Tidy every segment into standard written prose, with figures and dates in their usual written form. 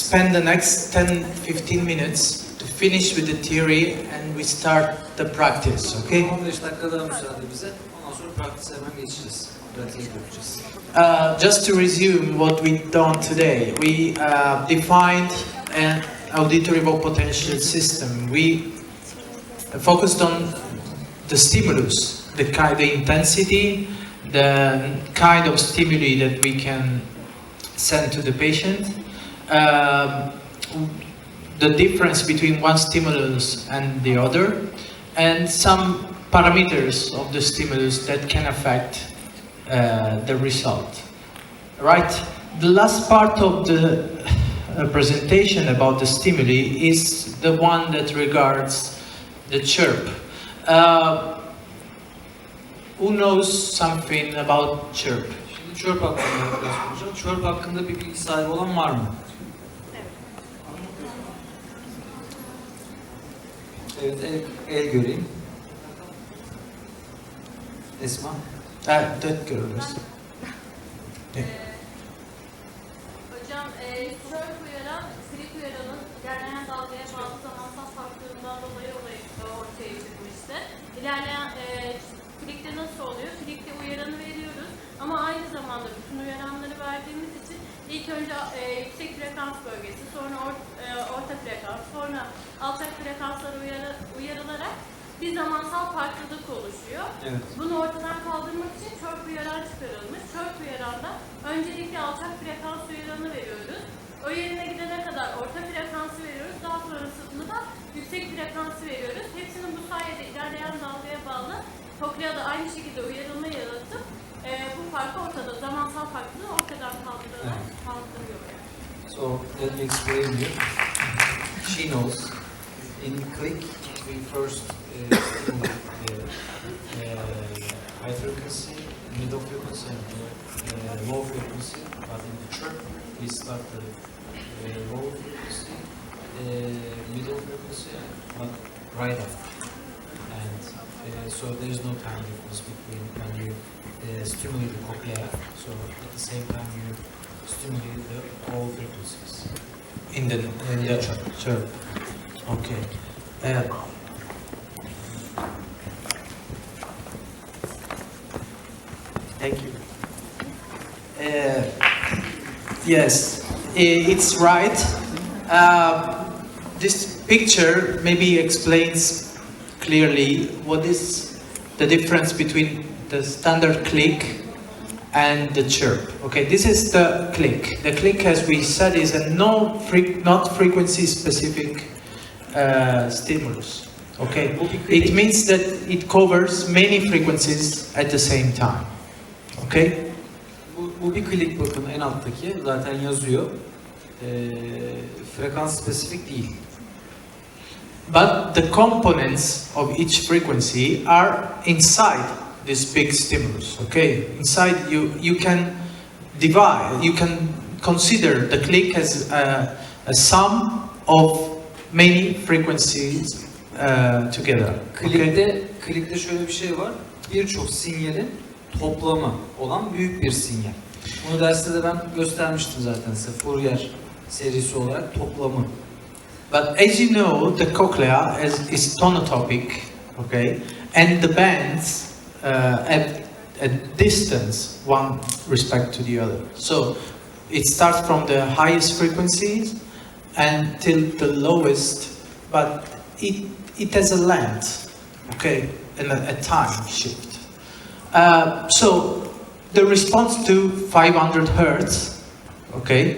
spend the next 10-15 minutes to finish with the theory and we start the practice, okay? 15 dakika daha müsaade bize. Ondan sonra praktise hemen geçeceğiz. Pratiğe yapacağız. Just to resume what we've done today, we defined an auditory low potential system. We focused on the stimulus, the intensity, the kind of stimuli that we can send to the patient, the difference between one stimulus and the other, and some parameters of the stimulus that can affect the result. Right? The last part of the presentation about the stimuli is the one that regards the chirp. Who knows something about chirp? Şimdi chirp hakkında biraz konuşalım. Chirp hakkında bir bilgi sahibi olan var mı? Evet, el göreyim. Esma? That görürüz. Hocam, Chirp Uyaran, Chirp Uyaran'ın ilerleyen dalgaya bağlı zamansal farklılığından dolayı ortaya çıkmıştı. İlerleyen klikte nasıl oluyor? Klikte uyaranı veriyoruz ama aynı zamanda bütün uyaranları verdiğimiz için ilk önce yüksek frekans bölgesi, sonra orta frekans, sonra alçak frekanslar uyarılarak bir zamansal farklılık oluşuyor. Evet. Bunu ortadan kaldırmak için Chirp Uyaran çıkarılmış. Chirp Uyaran'da öncelikle alçak frekans uyaranı veriyoruz. O yerine gidene kadar orta frekansı veriyoruz. Daha sonrasında da yüksek frekansı veriyoruz. Hepsinin bu sayede ilerleyen dalgaya bağlı kokleada aynı şekilde uyarılma yaratıp bu farkı ortada, zamansal farklılığı ortadan kaldırıyor. So let me explain you. She knows. In click, we first high frequency, middle frequency, and low frequency. But in the chirp, we start the low frequency, middle frequency, but right after. And so there is no time difference between when you stimulate the cochlea. So at the same time you stimulate all frequencies. In the chirp. Okay. Thank you. Yes, it's right. This picture maybe explains clearly what is the difference between the standard click and the chirp. Okay, this is the click. The click, as we said, is a not frequency specific stimulus. Okay, it means that it covers many frequencies at the same time. Okay. Bu bir klik, bakın en alttaki zaten yazıyor. Frekans spesifik değil. But the components of each frequency are inside this big stimulus. Okay, inside you can divide. You can consider the click as a sum of many frequencies together. Klikte şöyle bir şey var. Birçok sinyalin toplamı olan büyük bir sinyal. Bunu derste de ben göstermiştim zaten size. Fourier serisi olarak toplamı. But as you know, the cochlea is tonotopic, okay, and the bands at a distance one respect to the other. So it starts from the highest frequencies until the lowest, but it has a length, okay, and a time shift. So the response to 500 hertz, okay,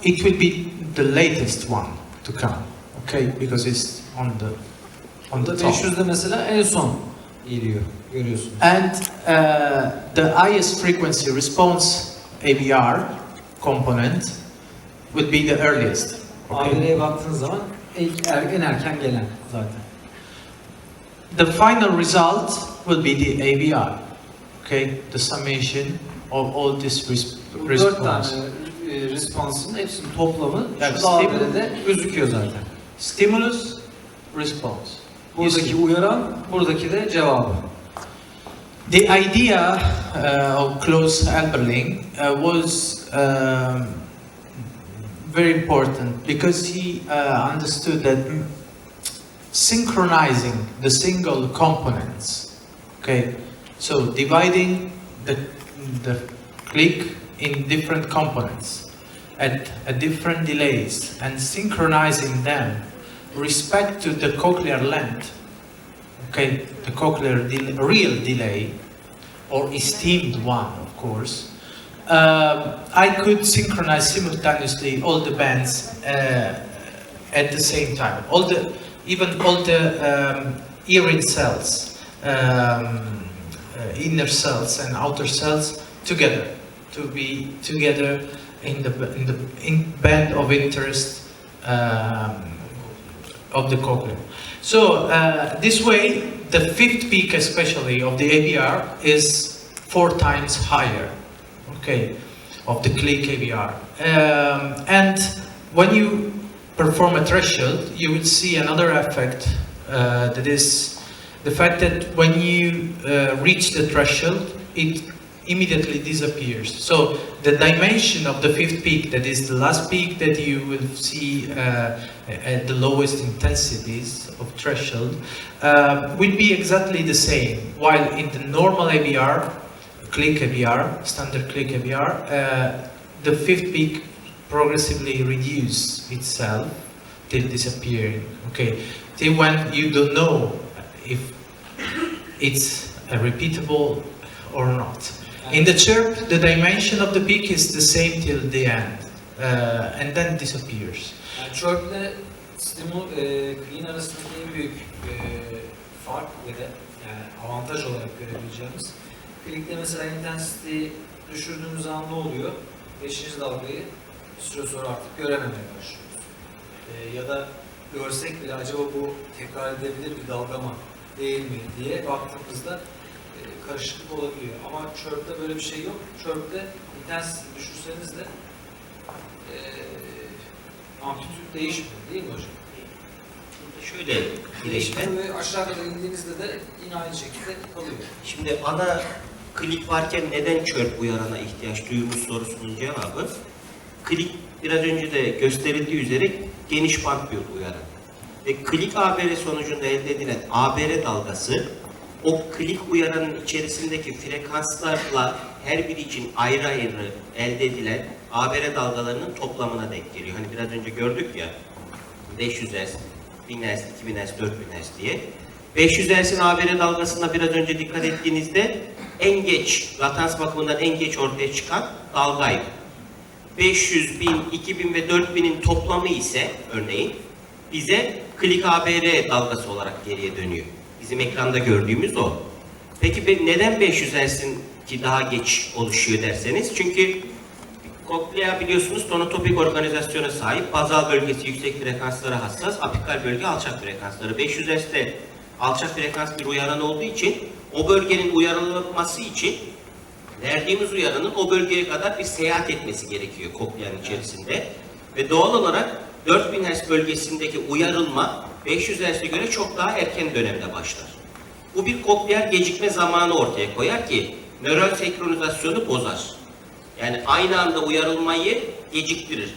it will be the latest one to come, okay, because it's on the top. 500'de mesela en son geliyor, görüyorsunuz. And the highest frequency response ABR component would be the earliest. Okay? ABR'ye baktığınız zaman en erken gelen zaten. The final result will be the ABR, okay, the summation of all this response. 4 tane response'ın hepsinin toplamı Yani şu ABR'de gözüküyor zaten. Stimulus, response. Buradaki uyaran, buradaki de cevabı. The idea of close Elberling was very important because he understood that synchronizing the single components, okay, so dividing the click in different components at different delays and synchronizing them respect to the cochlear length, okay, the cochlear real delay or esteemed one, of course. I could synchronize simultaneously all the bands at the same time. Even all the hearing cells, inner cells and outer cells together, to be together in the band of interest of the cochlea. So this way, the fifth peak, especially of the ABR, is 4 times higher. Okay, of the click ABR. And when you perform a threshold, you will see another effect, that is the fact that when you reach the threshold, it immediately disappears. So the dimension of the fifth peak, that is the last peak that you will see at the lowest intensities of threshold, will be exactly the same, while in the normal ABR, click ABR, standard click ABR, the fifth peak progressively reduces itself till disappearing. Okay, till when you don't know if it's repeatable or not. In the chirp, the dimension of the peak is the same till the end, and then disappears. Yani chirp ile stimul clean arasındaki en büyük fark ve de yani avantaj olarak görebileceğimiz, click'te mesela intensity düşürdüğümüz zaman ne oluyor? 5. dalgayı bir süre sonra artık görememeye başlıyoruz. Ya da görsek bile acaba bu tekrar edebilir bir dalga mı değil mi diye baktığımızda karışıklık olabiliyor. Ama chirp'te böyle bir şey yok. Chirp'te intensity düşürseniz de amplitüt değişmiyor değil mi hocam? Şöyle Değişmiyor ve aşağı kadar indiğinizde de yine aynı şekilde kalıyor. Şimdi ana klik varken neden Chirp uyarana ihtiyaç duyduğumuz sorusunun cevabı, klik biraz önce de gösterildiği üzere geniş band bir uyaran. Ve klik ABR sonucunda elde edilen ABR dalgası, o klik uyaranın içerisindeki frekanslarla her biri için ayrı ayrı elde edilen ABR dalgalarının toplamına denk geliyor. Hani biraz önce gördük ya, 500 Hz, 1000 Hz, 2000 Hz, 4000 Hz diye. 500 Hz'in ABR dalgasına biraz önce dikkat ettiğinizde en geç, latans bakımından en geç ortaya çıkan dalgaydı. 500, 1000, 2000 ve 4000'in toplamı ise örneğin bize klik ABR dalgası olarak geriye dönüyor. Bizim ekranda gördüğümüz o. Peki neden 500 Hz'in ki daha geç oluşuyor derseniz? Çünkü koklea biliyorsunuz tonotopik organizasyona sahip, bazal bölgesi yüksek frekanslara hassas, apikal bölge alçak frekansları. 500 Hz'de alçak frekans bir uyaran olduğu için o bölgenin uyarılması için verdiğimiz uyaranın o bölgeye kadar bir seyahat etmesi gerekiyor kokleanın içerisinde. Ve doğal olarak 4000 Hz bölgesindeki uyarılma 500 Hz'e göre çok daha erken dönemde başlar. Bu bir kokleer gecikme zamanı ortaya koyar ki nöral senkronizasyonu bozar. Yani aynı anda uyarılmayı geciktirir.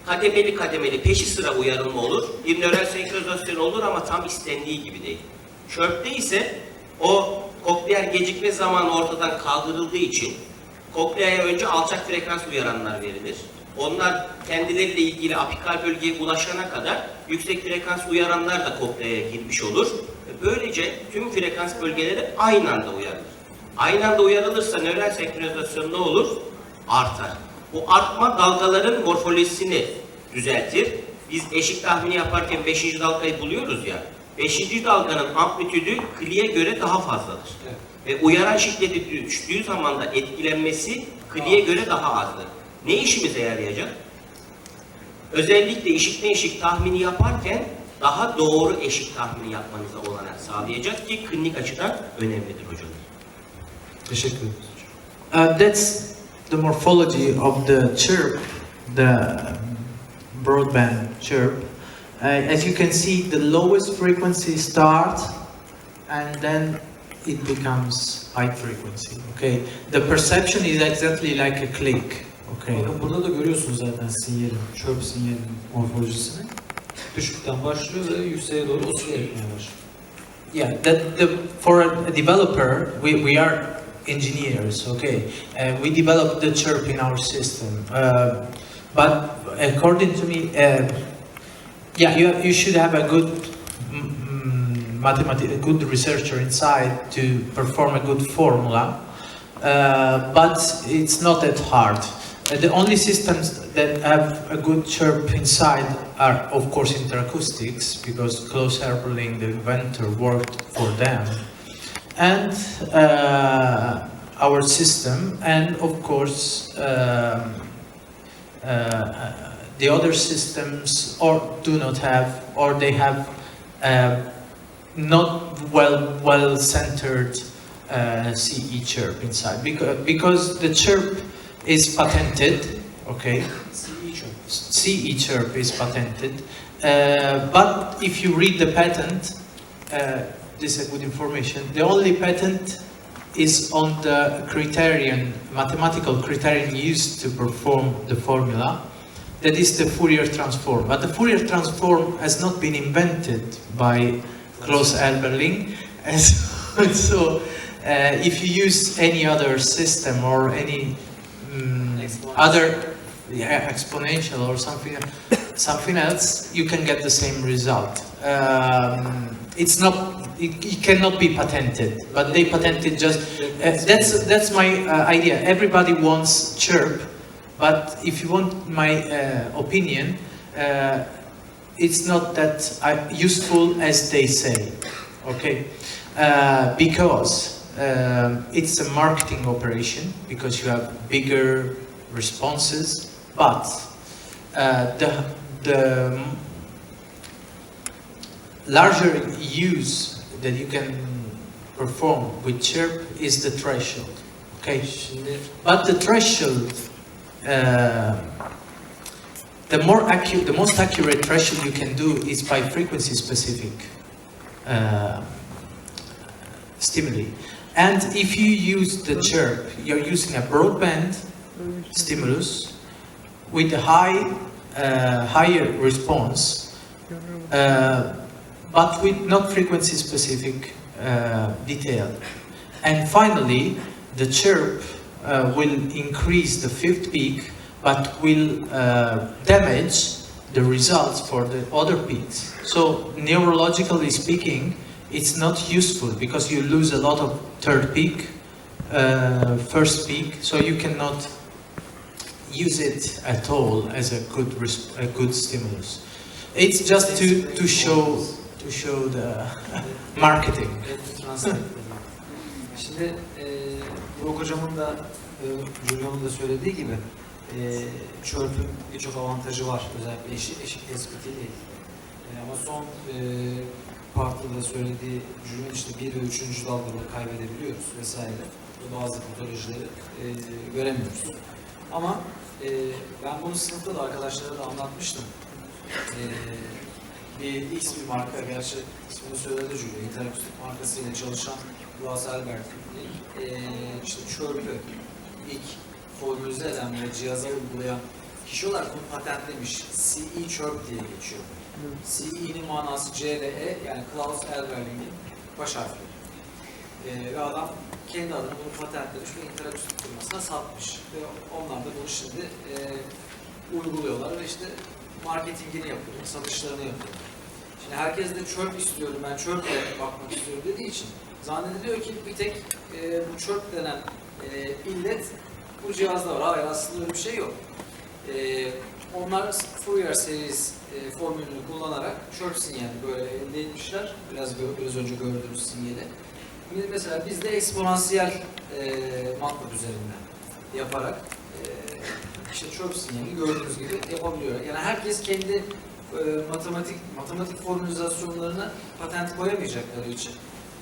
Kademeli kademeli peşi sıra uyarılma olur. Bir nöral senkronizasyon olur ama tam istendiği gibi değil. Chirp'te ise o kokleer gecikme zamanı ortadan kaldırıldığı için kokleaya önce alçak frekans uyaranlar verilir. Onlar kendileriyle ilgili apikal bölgeye ulaşana kadar yüksek frekans uyaranlar da kokleaya girmiş olur. Böylece tüm frekans bölgeleri aynı anda uyarılır. Aynı anda uyarılırsa nöral senkronizasyon ne olur? Artar. Bu artma dalgaların morfolojisini düzeltir. Biz eşik tahmini yaparken 5. dalgayı buluyoruz ya. 5. dalganın amplitüdü kliye göre daha fazladır. Evet. Ve uyaran şiddeti düştüğü zaman da etkilenmesi kliye göre daha azdır. Ne işimize yarayacak? Özellikle eşikten eşik tahmini yaparken daha doğru eşik tahmini yapmanıza olanak sağlayacak ki klinik açıdan önemlidir hocam. Teşekkür ederim. That's the morphology of the chirp, the broadband chirp. As you can see, the lowest frequency starts and then it becomes high frequency. Okay, the perception is exactly like a click. Okay. Bakın burada da görüyorsunuz zaten sinyalin, chirp sinyalinin morfolojisini. Düşükten başlıyor ve yükseğe doğru oscille etmeye başlıyor. Yeah, for a developer, we are engineers, okay? We developed the chirp in our system. But according to me, yeah, you should have a good a good researcher inside to perform a good formula. But it's not that hard. The only systems that have a good chirp inside are, of course, interacoustics, because close air balloon, the inventor, worked for them, and our system, and of course the other systems or do not have, or they have not well centered CE chirp inside, because the chirp is patented, okay? CE chirp is patented, but if you read the patent, this is a good information. The only patent is on the criterion, mathematical criterion used to perform the formula. That is the Fourier transform. But the Fourier transform has not been invented by Klaus Elberling, and so if you use any other system or any other exponential or something else, you can get the same result. It cannot be patented, but they patented just. That's my idea. Everybody wants chirp, but if you want my opinion, it's not that useful as they say. Okay, because it's a marketing operation, because you have bigger responses, but the larger use that you can perform with chirp is the threshold. Okay, but the threshold, the most accurate threshold you can do is by frequency specific stimuli. And if you use the chirp, you're using a broadband stimulus with a higher response, but with not frequency specific detail. And finally, the chirp will increase the fifth peak, but will damage the results for the other peaks. So neurologically speaking, it's not useful because you lose a lot of third peak, first peak, so you cannot use it at all as a good stimulus. It's just to show the marketing. Şimdi Burak hocamın da Julian'ın da söylediği gibi chirp'ün birçok avantajı var. Özellikle eşik tespiti değil. Ama son partide da söylediği Julian işte 1 ve 3. dalgaları kaybedebiliyoruz vesaire. Bazı patolojileri göremiyoruz. Ama ben bunu sınıfta da arkadaşlara da anlatmıştım. X bir marka, gerçi ismini söyledi Julian, interakustik markasıyla çalışan Klaus Elberling, işte chirp'ü ilk formülize eden ve cihaza uygulayan kişi olarak bunu patentlemiş. CE chirp diye geçiyor. CE'nin manası C ve E, yani Klaus Elberling'in baş harfleri. Ve adam kendi adına bunu patentlemiş ve interakustik firmasına satmış. Ve onlar da bunu şimdi uyguluyorlar ve işte marketingini yapıyor, satışlarını yapıyor. Şimdi herkes de chirp istiyorum, ben chirp'e bakmak istiyorum dediği için zannediliyor ki bir tek bu chirp denen illet bu cihazda var. Hayır, aslında öyle bir şey yok. Onlar Fourier series formülünü kullanarak chirp sinyali böyle elde etmişler. Biraz önce gördüğünüz sinyali. Mesela biz de eksponansiyel MATLAB üzerinden yaparak işte chirp sinyalini gördüğünüz gibi yapabiliyor. Yani herkes kendi matematik formülizasyonlarına patent koyamayacakları için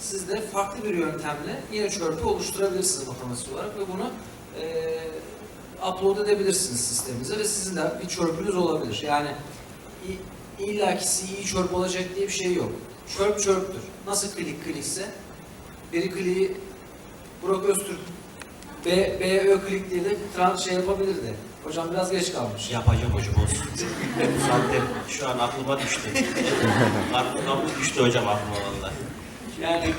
siz de farklı bir yöntemle yine chirp'ü oluşturabilirsiniz matematik olarak ve bunu upload edebilirsiniz sisteminize ve sizin de bir chirp'ünüz olabilir. Yani illaki CE chirp olacak diye bir şey yok. Chirp chirp'tür. Nasıl klikse biri kliği Burak Öztürk BÖ klik diye de şey yapabilir de, Hocam biraz geç kalmış. Yapacağım hocam olsun. Zaten şu an aklıma düştü. Aklımda düştü hocam aklıma valla. Yani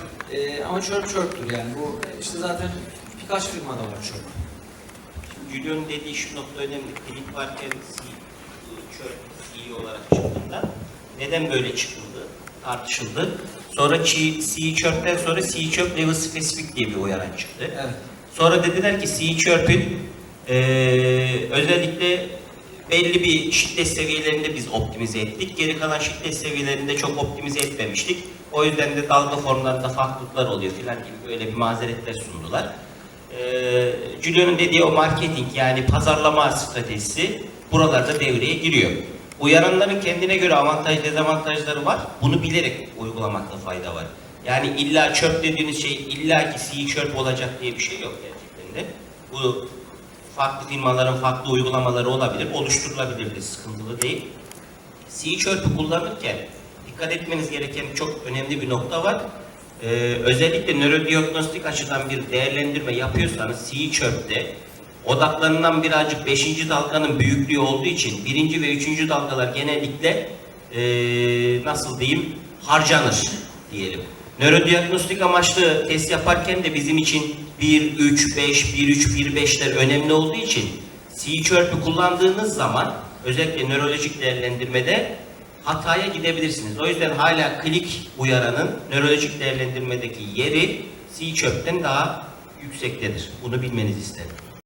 ama çörptür yani. Bu işte zaten birkaç firmada var çörp. Julian'ın dediği şu nokta önemli. Klik varken C olarak çıktığında neden böyle çıkıldı? Tartışıldı. Sonra C Chirp'ten sonra C Chirp Level Specific diye bir uyaran çıktı. Evet. Sonra dediler ki C Chirp'in özellikle belli bir şiddet seviyelerinde biz optimize ettik. Geri kalan şiddet seviyelerinde çok optimize etmemiştik. O yüzden de dalga formlarında farklılıklar oluyor filan gibi böyle bir mazeretler sundular. Julian'ın dediği o marketing yani pazarlama stratejisi buralarda devreye giriyor. Uyaranların kendine göre avantaj dezavantajları var. Bunu bilerek uygulamakta fayda var. Yani illa çöp dediğiniz şey illa ki C çöp olacak diye bir şey yok gerçekten de. Bu farklı firmaların farklı uygulamaları olabilir, oluşturulabilir de sıkıntılı değil. C çöpü kullanırken dikkat etmeniz gereken çok önemli bir nokta var. Özellikle nörodiagnostik açıdan bir değerlendirme yapıyorsanız C çöpte odaklanılan birazcık 5. dalganın büyüklüğü olduğu için 1. ve 3. dalgalar genellikle nasıl diyeyim harcanır diyelim. Nörodiagnostik amaçlı test yaparken de bizim için 1-3-5, 1-3-1-5'ler önemli olduğu için C çörpü kullandığınız zaman özellikle nörolojik değerlendirmede hataya gidebilirsiniz. O yüzden hala klik uyaranın nörolojik değerlendirmedeki yeri C çöpten daha yüksektedir. Bunu bilmenizi isterim.